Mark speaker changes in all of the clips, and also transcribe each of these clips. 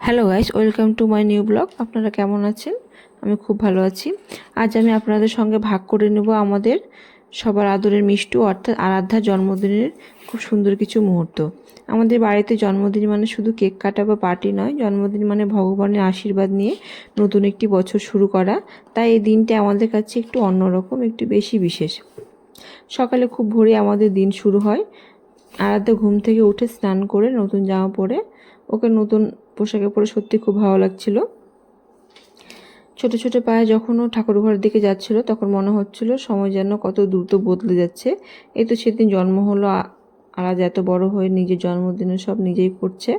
Speaker 1: Hello guys, welcome to my new blog. আপনারা কেমন আছেন? আমি খুব ভালো আছি। আজ আমি আপনাদের সঙ্গে ভাগ করে নেব আমাদের সবার আদরের মিষ্টু অর্থাৎ আরাধ্যার জন্মদিনের খুব সুন্দর কিছু মুহূর্ত। আমাদের বাড়িতে জন্মদিন মানে শুধু কেক কাটা বা পার্টি নয়, জন্মদিন মানে ভগবানের আশীর্বাদ নিয়ে নতুন একটি বছর শুরু করা। তাই এই দিনটা আমাদের কাছে একটু অন্যরকম, একটু বেশি বিশেষ। সকালে খুব ভোরে আমাদের দিন শুরু হয়। আরাধ্যা ঘুম থেকে উঠে স্নান করে নতুন জামা পরে ওকে নতুন পোশাকে পরে সত্যি খুব ভালো লাগছিল। ছোট ছোট পায়ে যখন ও ঠাকুর ঘরের দিকে যাচ্ছিল তখন মনে হচ্ছিল সময় যেন কত দ্রুত বদলে যাচ্ছে। এই তো সেদিন জন্ম হলো, আর আজ এত বড় হয়ে নিজের জন্মদিনে সব নিজেই করছে।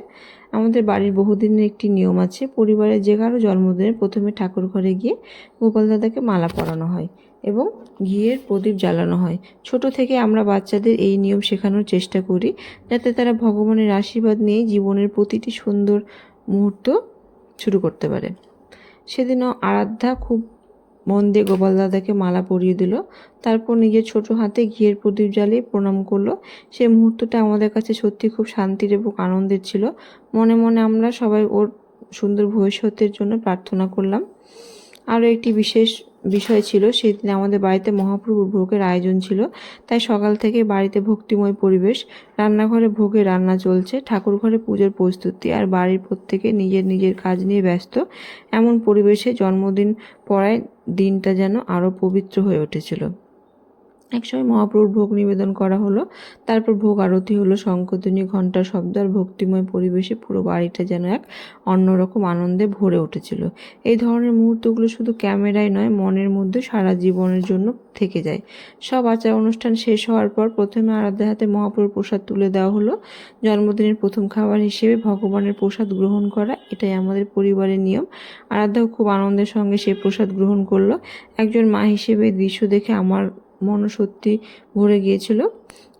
Speaker 1: আমাদের বাড়ির বহুদিনের একটি নিয়ম আছে, পরিবারের যে কারো জন্মদিনে প্রথমে ঠাকুর ঘরে গিয়ে গোপাল দাদাকে মালা পরানো হয় এবং ঘিয়ের প্রদীপ জ্বালানো হয়। ছোট থেকে আমরা বাচ্চাদের এই নিয়ম শেখানোর চেষ্টা করি, যাতে তারা ভগবানের আশীর্বাদ নিয়ে জীবনের প্রতিটি সুন্দর মুহূর্ত শুরু করতে পারে। সেদিনও আরাধ্যা খুব মন দিয়ে গোপাল দাদাকে মালা পরিয়ে দিল, তারপর নিজের ছোট হাতে ঘিয়ের প্রদীপ জ্বালিয়ে প্রণাম করলো। সেই মুহূর্তটা আমাদের কাছে সত্যি খুব শান্তির এবং আনন্দের ছিল। মনে মনে আমরা সবাই ওর সুন্দর ভবিষ্যতের জন্য প্রার্থনা করলাম। আরও একটি বিশেষ বিষয় ছিল, সেই দিন আমাদের বাড়িতে মহাপ্রভুর ভোগের আয়োজন ছিল। তাই সকাল থেকে বাড়িতে ভক্তিময় পরিবেশ, রান্নাঘরে ভোগের রান্না চলছে, ঠাকুর ঘরে পুজোর প্রস্তুতি, আর বাড়ির প্রত্যেকে নিজের নিজের কাজ নিয়ে ব্যস্ত। এমন পরিবেশে জন্মদিন পড়ায় দিনটা যেন আরও পবিত্র হয়ে উঠেছিল। একসময় মহাপ্রভুর ভোগ নিবেদন করা হলো, তারপর ভোগ আরতি হলো। শঙ্খধ্বনি, ঘণ্টার শব্দ আর ভক্তিময় পরিবেশে পুরো বাড়িটা যেন এক অন্যরকম আনন্দে ভরে উঠেছিল। এই ধরনের মুহূর্তগুলো শুধু ক্যামেরায় নয়, মনের মধ্যে সারা জীবনের জন্য থেকে যায়। সব আচার অনুষ্ঠান শেষ হওয়ার পর প্রথমে আরাধ্যার হাতে মহাপ্রভুর প্রসাদ তুলে দেওয়া হলো। জন্মদিনের প্রথম খাবার হিসেবে ভগবানের প্রসাদ গ্রহণ করা, এটাই আমাদের পরিবারের নিয়ম। আরাধ্যাও খুব আনন্দের সঙ্গে সেই প্রসাদ গ্রহণ করলো। একজন মা হিসেবে দৃশ্য দেখে আমার মন সত্যি ভরে গিয়েছিল।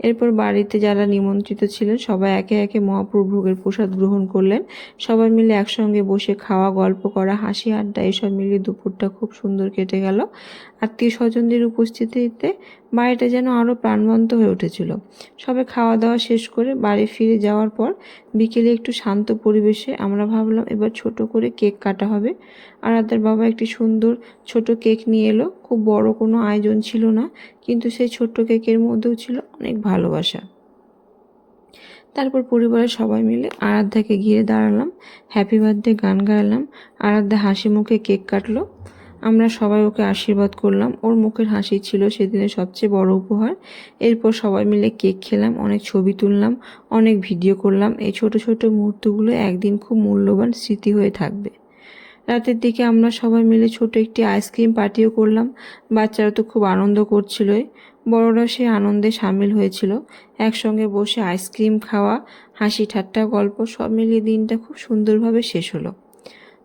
Speaker 1: এরপর বাড়িতে যারা নিমন্ত্রিত ছিলেন সবাই একে একে মহাপ্রভুর ভোগের প্রসাদ গ্রহণ করলেন। সবাই মিলে একসঙ্গে বসে খাওয়া, গল্প করা, হাসি আড্ডা এসব মিলিয়ে দুপুরটা খুব সুন্দর কেটে গেল। আত্মীয় স্বজনদের উপস্থিতিতে বাড়িটা যেন আরও প্রাণবন্ত হয়ে উঠেছিল। সবাই খাওয়া দাওয়া শেষ করে বাড়ি ফিরে যাওয়ার পর বিকেলে একটু শান্ত পরিবেশে আমরা ভাবলাম এবার ছোট করে কেক কাটা হবে। আরাধ্যার বাবা একটি সুন্দর ছোট কেক নিয়ে এলো। খুব বড় কোনো আয়োজন ছিল না, কিন্তু সেই ছোট্ট কেকের মধ্যেও ছিল অনেক ভালোবাসা। তারপর পরিবারের সবাই মিলে আরাধ্যাকে ঘিরে দাঁড়ালাম, হ্যাপি বার্থডে গান গাইলাম। আরাধ্যা হাসি মুখে কেক কাটলো। আমরা সবাই ওকে আশীর্বাদ করলাম। ওর মুখের হাসি ছিল সেদিনের সবচেয়ে বড় উপহার। এরপর সবাই মিলে কেক খেলাম, অনেক ছবি তুললাম, অনেক ভিডিও করলাম। এই ছোট ছোট মুহূর্তগুলো একদিন খুব মূল্যবান স্মৃতি হয়ে থাকবে। রাতের দিকে আমরা সবাই মিলে ছোট একটি আইসক্রিম পার্টিও করলাম। বাচ্চারা তো খুব আনন্দ করছিলই, বড়রা সে আনন্দে সামিল হয়েছিল। একসঙ্গে বসে আইসক্রিম খাওয়া, হাসি ঠাট্টা, গল্প সব মিলিয়ে দিনটা খুব সুন্দরভাবে শেষ হলো।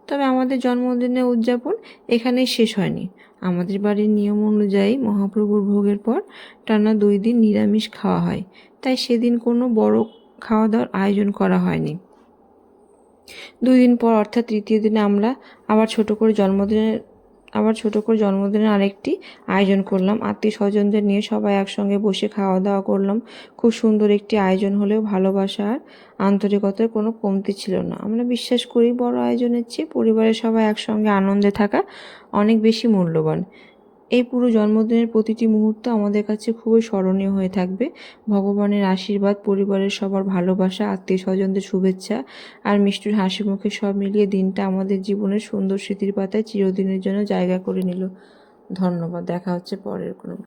Speaker 1: তবে আমাদের জন্মদিনের উদযাপন এখানেই শেষ হয়নি। আমাদের বাড়ির নিয়ম অনুযায়ী মহাপ্রভুর ভোগের পর টানা 2 দিন নিরামিষ খাওয়া হয়, তাই সেদিন কোনো বড় খাওয়া দাওয়ার আয়োজন করা হয়নি। 2 দিন পর অর্থাৎ তৃতীয় দিনে আমরা আবার ছোট করে জন্মদিনের আরেকটি আয়োজন করলাম। আত্মীয় স্বজনদের নিয়ে সবাই একসঙ্গে বসে খাওয়া দাওয়া করলাম। খুব সুন্দর একটি আয়োজন হলেও ভালোবাসা আর আন্তরিকতার কোনো কমতি ছিল না। আমরা বিশ্বাস করি বড় আয়োজনের চেয়ে পরিবারের সবাই একসঙ্গে আনন্দে থাকা অনেক বেশি মূল্যবান। এই পুরো জন্মদিনের প্রতিটি মুহূর্ত আমাদের কাছে খুবই স্মরণীয় হয়ে থাকবে। ভগবানের আশীর্বাদ, পরিবারের সবার ভালোবাসা, আত্মীয় স্বজনদের শুভেচ্ছা আর মিষ্টির হাসি মুখে সব মিলিয়ে দিনটা আমাদের জীবনের সুন্দর স্মৃতির পাতায় চিরদিনের জন্য জায়গা করে নিল। ধন্যবাদ। দেখা হচ্ছে পরের কোনো